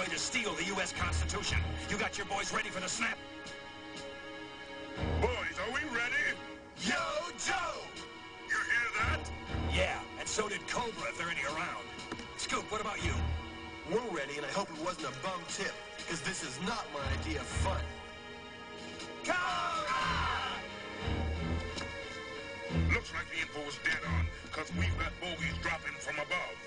ploy to steal the U.S. Constitution. You got your boys ready for the snap? Boys, are we ready? Yo, Joe! You hear that? Yeah, and so did Cobra if they're any around. Scoop, what about you? We're ready, and I hope it wasn't a bum tip, because this is not my idea of fun. Cobra! Looks like the info was dead on, because we've got bogeys dropping from above.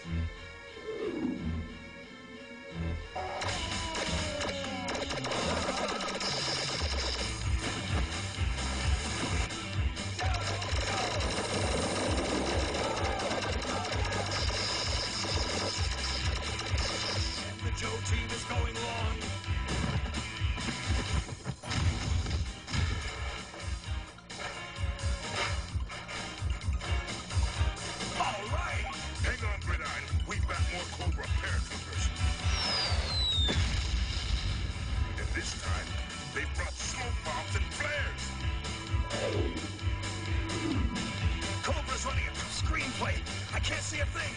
The Joe team is going long. All right. Hang on, Gridiron. We've got more Cobra paratroopers. And this time, they've brought smoke bombs and flares. Cobra's running a screenplay. I can't see a thing.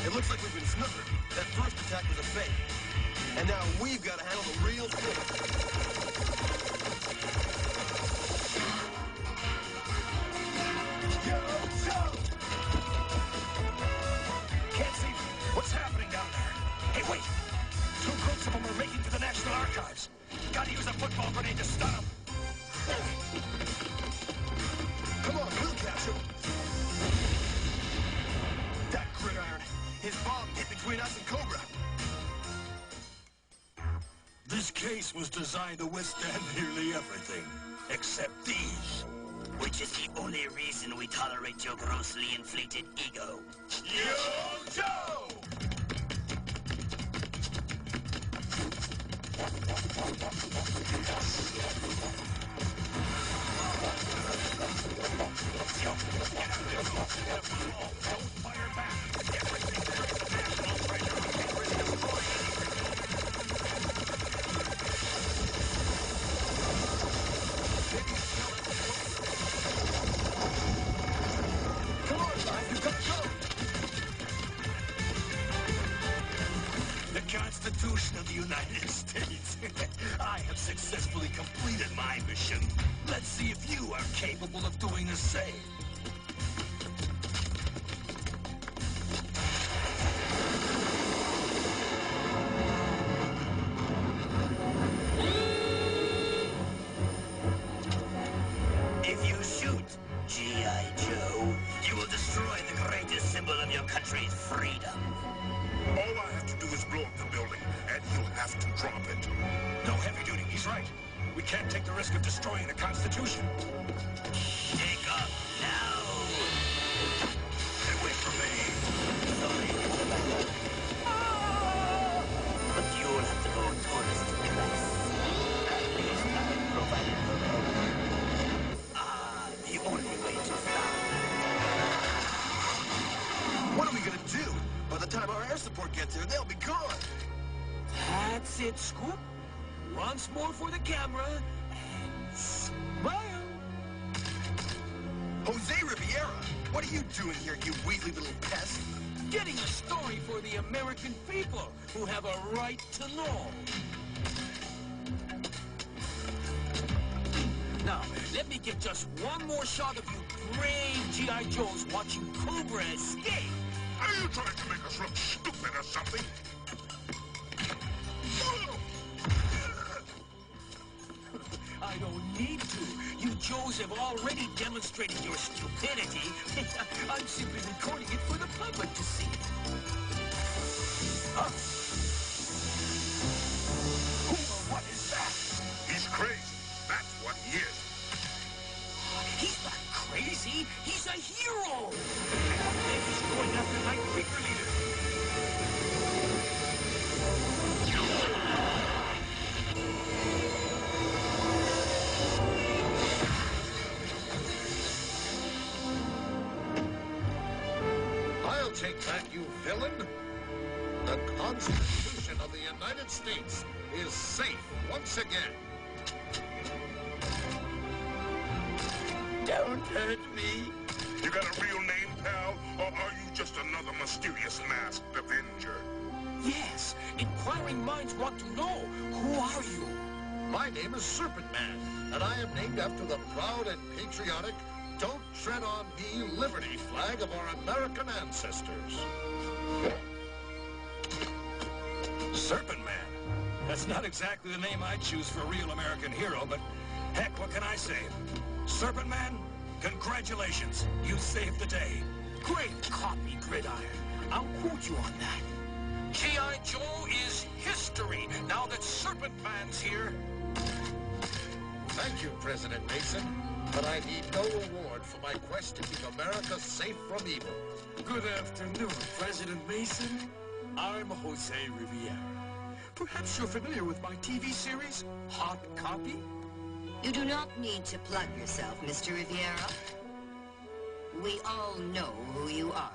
It looks like we've been snookered. That first attack was a fake. And now we've got to handle the real thing. Yo, Joe! Can't see. What's happening down there? Hey, wait! 2 groups of them are making to the National Archives. Gotta use a football grenade to stun them. Come on, we'll catch him. That Gridiron. His bomb hit between us and Cobra. This case was designed to withstand nearly everything, except these. Which is the only reason we tolerate your grossly inflated ego. Yo, Joe! Yo, get out of there. Get up the wall. Don't fire back. Everything there is national treasure. Get ready to destroy Come on, guys, we've got to go. the Constitution of the United States. I have successfully completed my mission. Let's see if you are capable of doing the same. If you shoot, G.I. Joe, you will destroy the greatest symbol of your country's freedom. All I have to do is blow up the building, and you'll have to drop it. No heavy duty, he's right. We can't take the risk of destroying the Constitution. Take off now. Get away from me. Sorry, Mr. Batman. But you'll have to go tourist class. At least I provided the road. The only way to stop. What are we going to do? By the time our air support gets there, they'll be gone. That's it, Scoop. Once more for the camera, and smile. Jose Riviera, what are you doing here, you weaselly little pest? Getting a story for the American people who have a right to know. Now, let me get just one more shot of you brave G.I. Joes watching Cobra escape. Are you trying to make us look stupid or something? I don't need to. You Joes have already demonstrated your stupidity. I'm simply recording it for the public to see. Huh? Who or what is that? He's crazy. That's what he is. He's not crazy. He's a hero. And he's going after Night Reaper Leader. I'll take that, you villain. The Constitution of the United States is safe once again. Don't hurt me. You got a real name, pal? Or are you just another mysterious masked Avenger? Yes, inquiring minds want to know. Who are you? My name is Serpent Man, and I am named after the proud and patriotic Don't Tread on Me Liberty flag of our American ancestors. Serpent Man. That's not exactly the name I'd choose for a real American hero, but heck, what can I say? Serpent Man, congratulations. You saved the day. Great copy, Gridiron. I'll quote you on that. G.I. Joe is history, now that Serpent Man's here. Thank you, President Mason, but I need no reward for my quest to keep America safe from evil. Good afternoon, President Mason. I'm Jose Riviera. Perhaps you're familiar with my TV series, Hot Copy? You do not need to plug yourself, Mr. Riviera. We all know who you are.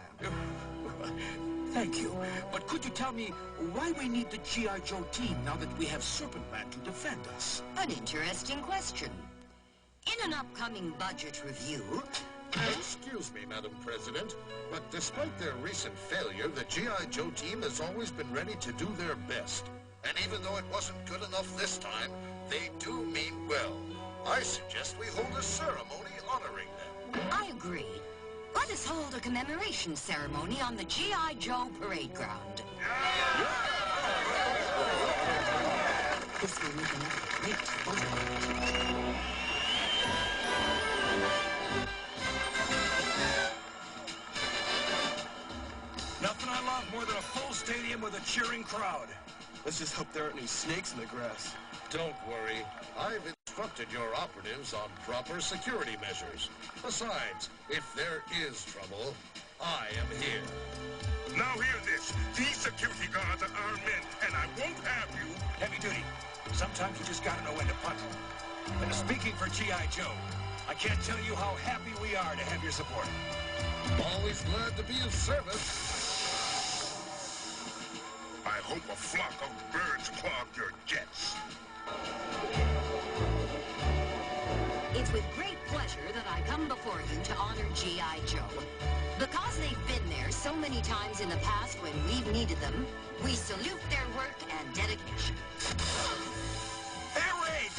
Thank you. But could you tell me why we need the G.I. Joe team now that we have Serpent Man to defend us? An interesting question. In an upcoming budget review... Excuse me, Madam President, but despite their recent failure, the G.I. Joe team has always been ready to do their best. And even though it wasn't good enough this time, they do mean well. I suggest we hold a ceremony honoring them. I agree. Let us hold a commemoration ceremony on the G.I. Joe parade ground. This will make another great photo. Nothing I love more than a full stadium with a cheering crowd. Let's just hope there aren't any snakes in the grass. Don't worry. I've instructed your operatives on proper security measures. Besides, if there is trouble, I am here. Now hear this. These security guards are armed men, and I won't have you. Heavy duty. Sometimes you just gotta know when to punt. And speaking for G.I. Joe, I can't tell you how happy we are to have your support. Always glad to be of service. I hope a flock of birds clog your jets. It's with great pleasure that I come before you to honor G.I. Joe. Because they've been there so many times in the past when we've needed them, we salute their work and dedication. Air raid!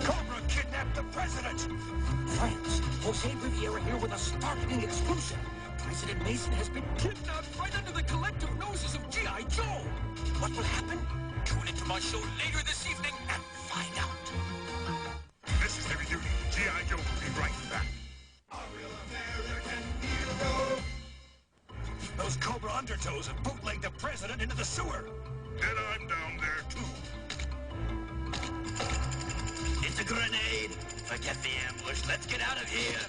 Cobra kidnapped the president! Friends, Jose Riviera here with a startling exclusion. President Mason has been kidnapped right under the collective noses of G.I. Joe. What will happen? Tune into my show later this evening and find out. This is Heavy Duty. G.I. Joe will be right back. A real American hero. Those Cobra undertows have bootlegged the president into the sewer. Then I'm down there, too. It's a grenade. Forget the ambush. Let's get out of here.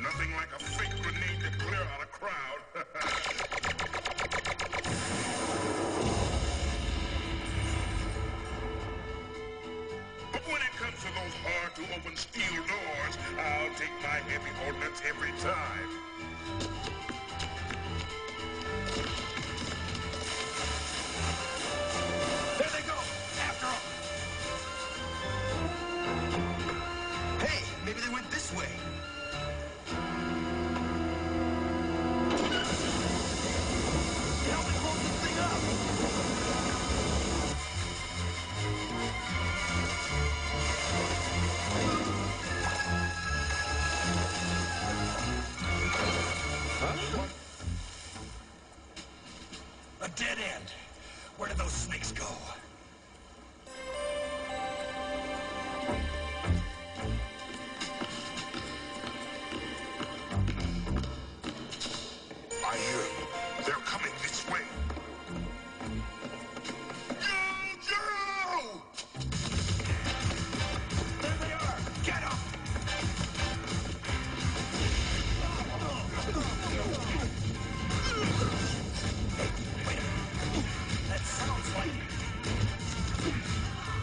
Nothing like a fake grenade to clear out a crowd. But when it comes to those hard-to-open steel doors, I'll take my heavy ordnance every time. There they go! After them! Hey, maybe they went this way. Help me close this thing up! A dead end. Where did those snakes go? I hear them. They're coming this way. Joe! There they are! Get them! Wait a minute. That sounds like...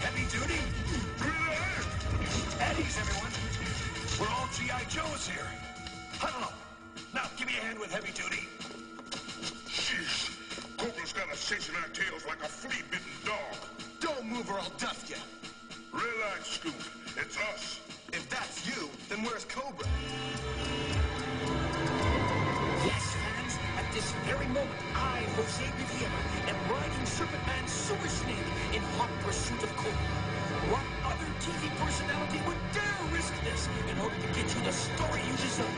Heavy duty? At ease, everyone. We're all G.I. Joes here. Huddle up. Now, give me a hand with heavy duty. Sheesh. Cobra's got us chasing our tails like a flea-bitten dog. Don't move or I'll dust you. Relax, Scoop. It's us. If that's you, then where's Cobra? Yes, fans, at this very moment, I, Jose Viviera, am riding Serpent Man's super snake in hot pursuit of Cobra. What other TV personality would dare risk this in order to get you the story you deserve?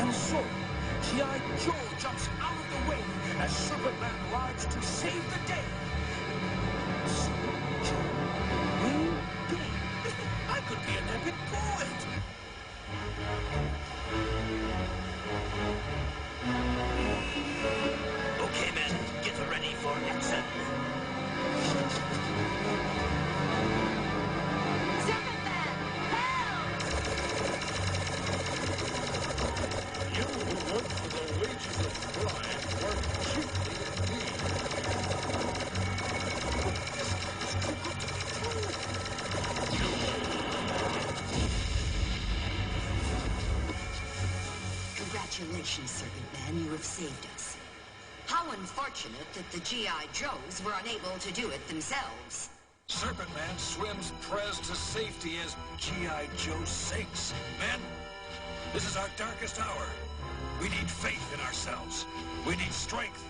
And so, G.I. Joe jumps out of the way as Serpent Man rides to save the day. Serpent Joe, Wayne Day. I could be an epic poet. Okay, men, get ready for action. Serpent Man, help! You who work for the wages of crime work cheaply indeed. Congratulations, Serpent Man, you have saved us. How unfortunate that the G.I. Joes were unable to do it themselves. Serpent Man swims Prez to safety as G.I. Joe sinks. Men, this is our darkest hour. We need faith in ourselves. We need strength.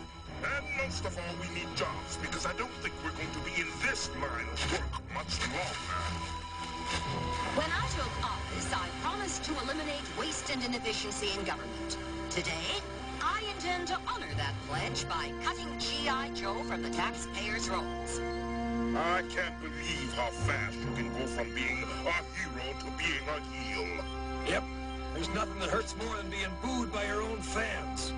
And most of all, we need jobs, because I don't think we're going to be in this line of work much longer. When I took office, I promised to eliminate waste and inefficiency in government. Today, I intend to honor that pledge by cutting G.I. Joe from the taxpayers' rolls. I can't believe how fast you can go from being a hero to being a heel. Yep, there's nothing that hurts more than being booed by your own fans.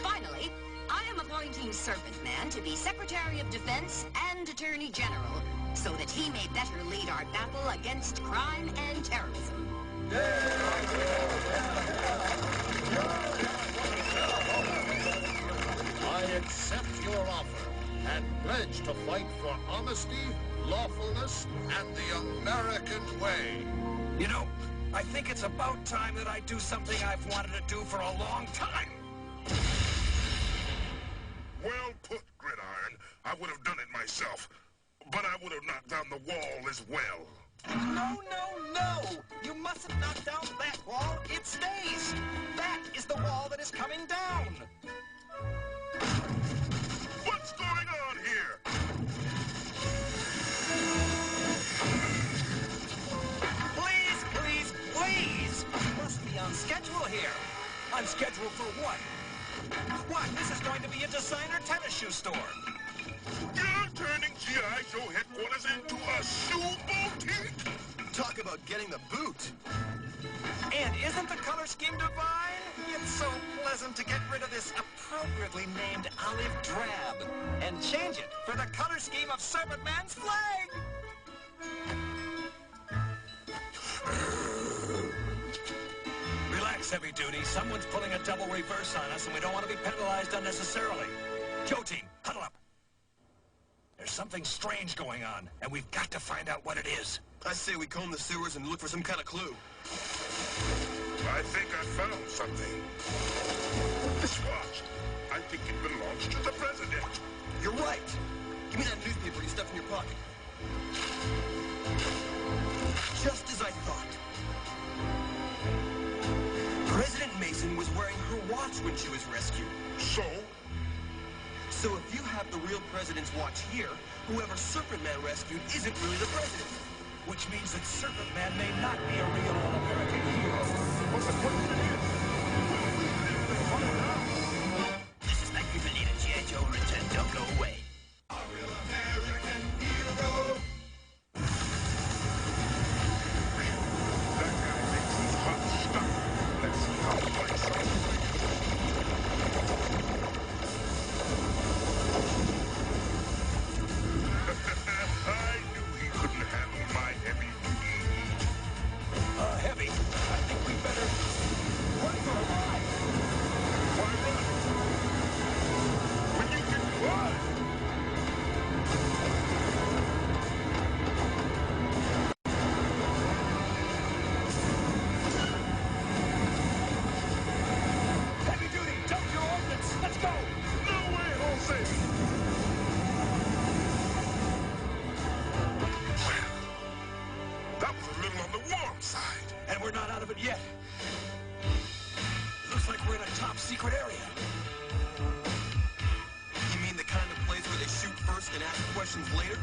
Finally, I am appointing Serpent Man to be Secretary of Defense and Attorney General, so that he may better lead our battle against crime and terrorism. I accept your offer and pledge to fight for honesty, lawfulness, and the American way. You know, I think it's about time that I do something I've wanted to do for a long time. Well put, Gridiron. I would have done it myself, but I would have knocked down the wall as well. No, no, no! You mustn't knock down that wall. It stays. That is the wall that is coming down. What's going on here? Please, please, please! You must be on schedule here. On schedule for what? What? This is going to be a designer tennis shoe store. You're turning G.I. Joe headquarters into a shoe boutique? Talk about getting the boot. And isn't the color scheme divine? It's so pleasant to get rid of this appropriately named olive drab and change it for the color scheme of Serpent Man's flag. Relax, heavy duty. Someone's pulling a double reverse on us, and we don't want to be penalized unnecessarily. Joe team, huddle up. There's something strange going on, and we've got to find out what it is. I say we comb the sewers and look for some kind of clue. I think I found something. This watch. I think it belongs to the president. You're right. Give me that newspaper you stuffed in your pocket. Just as I thought. President Mason was wearing her watch when she was rescued. So? So if you have the real president's watch here, whoever Serpent Man rescued isn't really the president. Which means that Serpent Man may not be a real all-American hero. But the question is, will we live to find out? This is Thank You for Leading G.I. Joe Return. Don't go away. A real American hero. That guy makes some hot stuff. Let's see how he likes it. I knew he couldn't handle my heavy heat. Heavy? I think we better run for a ride. we're not out of it yet. Looks like we're in a top-secret area. You mean the kind of place where they shoot first and ask questions later?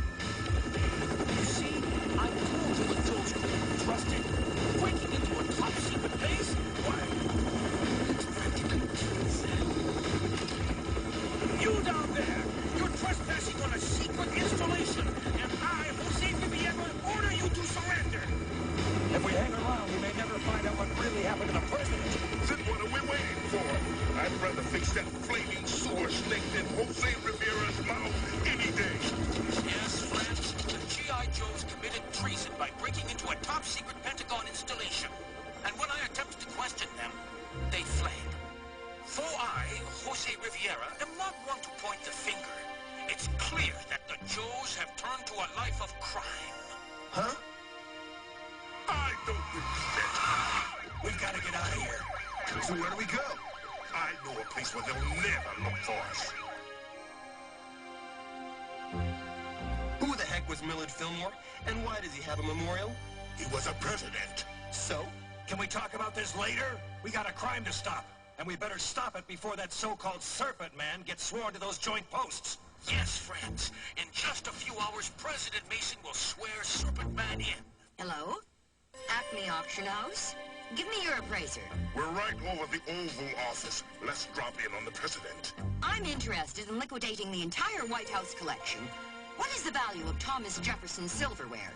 You see, I told you what Joe's couldn't be trusted. Breaking into a top-secret base? Why? It's practically treason. You down there! You're trespassing on a secret installation, and I, Jose Viviera, order you to surrender! If we hang around, we may never find out what really happened to the president. Then what are we waiting for? I'd rather face that flaming sewer snake than Jose Rivera's mouth any day. Yes, friends, the G.I. Joes committed treason by breaking into a top-secret Pentagon installation. And when I attempted to question them, they fled. For I, Jose Riviera, am not one to point the finger. It's clear that the Joes have turned to a life of crime. Huh? I don't believe it. We've got to get out of here. So where do we go? I know a place where they'll never look for us. Who the heck was Millard Fillmore? And why does he have a memorial? He was a president. So? Can we talk about this later? We got a crime to stop. And we better stop it before that so-called Serpent Man gets sworn to those joint posts. Yes, friends. In just a few hours, President Mason will swear Serpent Man in. Hello? Acme Auction House? Give me your appraiser. We're right over the Oval Office. Let's drop in on the president. I'm interested in liquidating the entire White House collection. What is the value of Thomas Jefferson's silverware?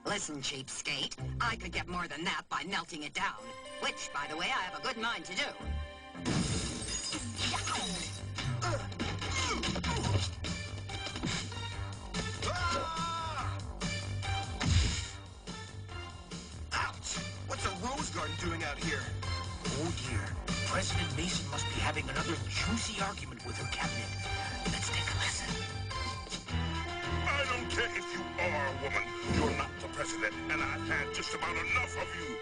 Listen, cheapskate, I could get more than that by melting it down. Which, by the way, I have a good mind to do. Ouch! What's a rose garden doing out here? Oh, dear. President Mason must be having another juicy argument with her cabinet. Let's take a listen. I don't care if you are a woman. You're not the president, and I've had just about enough of you.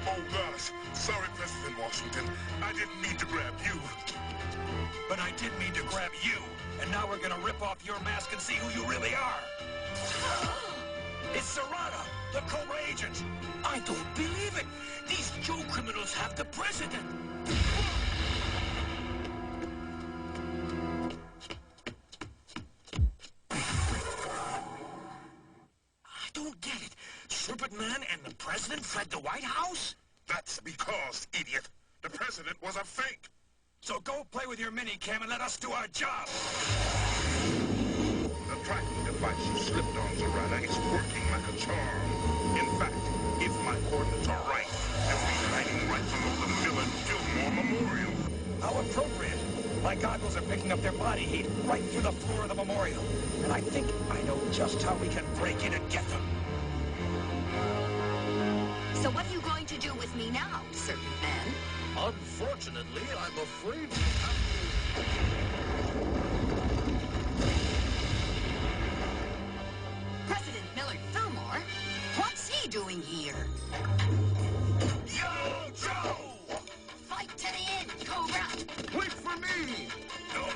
Oh, gosh. Sorry, President Washington. I didn't mean to grab you. But I did mean to grab you, and now we're gonna rip off your mask and see who you really are. It's Serrata, the Cobra agent. I don't believe it. These Joe criminals have the president. I don't get it. Serpent Man and the president fled the White House? That's because, idiot, the president was a fake. So go play with your minicam and let us do our job. The tracking device you slipped on, Serrata, is working like a charm. In fact, if my coordinates are right, they'll be hiding right below the Millard Fillmore Memorial. How appropriate. My goggles are picking up their body heat right through the floor of the memorial. And I think I know just how we can break in and get them. So what are you going to do with me now, Serpent Man? Unfortunately, I'm afraid we have President Millard Fillmore? What's he doing here? Yo, Joe! Fight to the end, Cobra! Wait for me!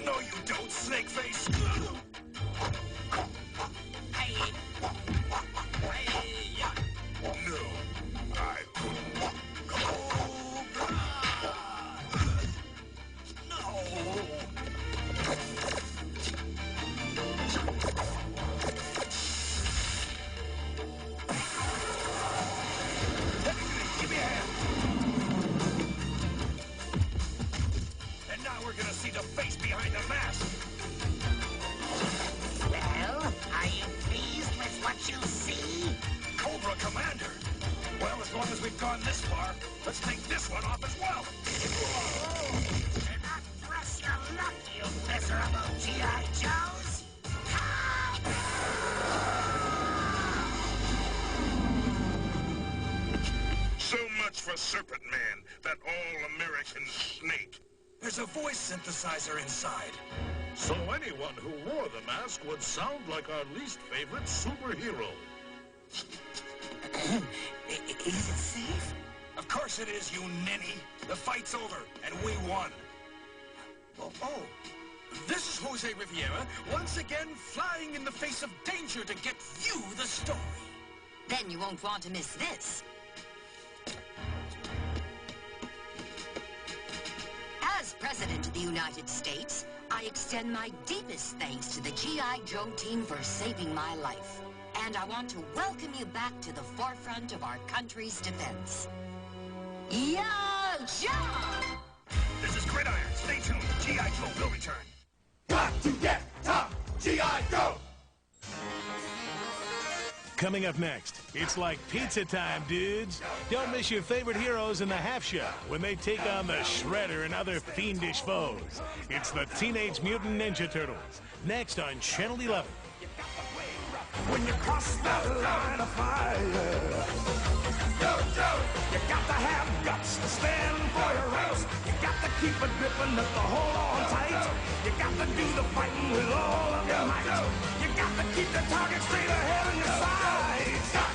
No, you don't, Snakeface. Hey! No, I couldn't. Give me a hand. And now we're gonna see the face behind the mask. Well, are you pleased with what you see? Cobra Commander. Well, as long as we've gone this far, let's take this one off as well. Do not press your luck, you miserable G.I. Joes! So much for Serpent Man, that all-American snake. There's a voice synthesizer inside. So anyone who wore the mask would sound like our least favorite superhero. Is it safe? Of course it is, you ninny. The fight's over, and we won. Oh, This is Jose Riviera, once again flying in the face of danger to get you the story. Then you won't want to miss this. As President of the United States, I extend my deepest thanks to the G.I. Joe team for saving my life. And I want to welcome you back to the forefront of our country's defense. Yo, Joe! This is Gridiron. Stay tuned. G.I. Joe will return. Got to get top G.I. Joe! Coming up next, it's like pizza time, dudes. Don't miss your favorite heroes in the half shell when they take on the Shredder and other fiendish foes. It's the Teenage Mutant Ninja Turtles, next on Channel 11. When you cross that line of fire, Joe, you got to have guts to stand for your rights. You got to keep it gripping, not to hold on tight. You got to do the fighting with all of your might. You got to keep the target straight ahead in your sights.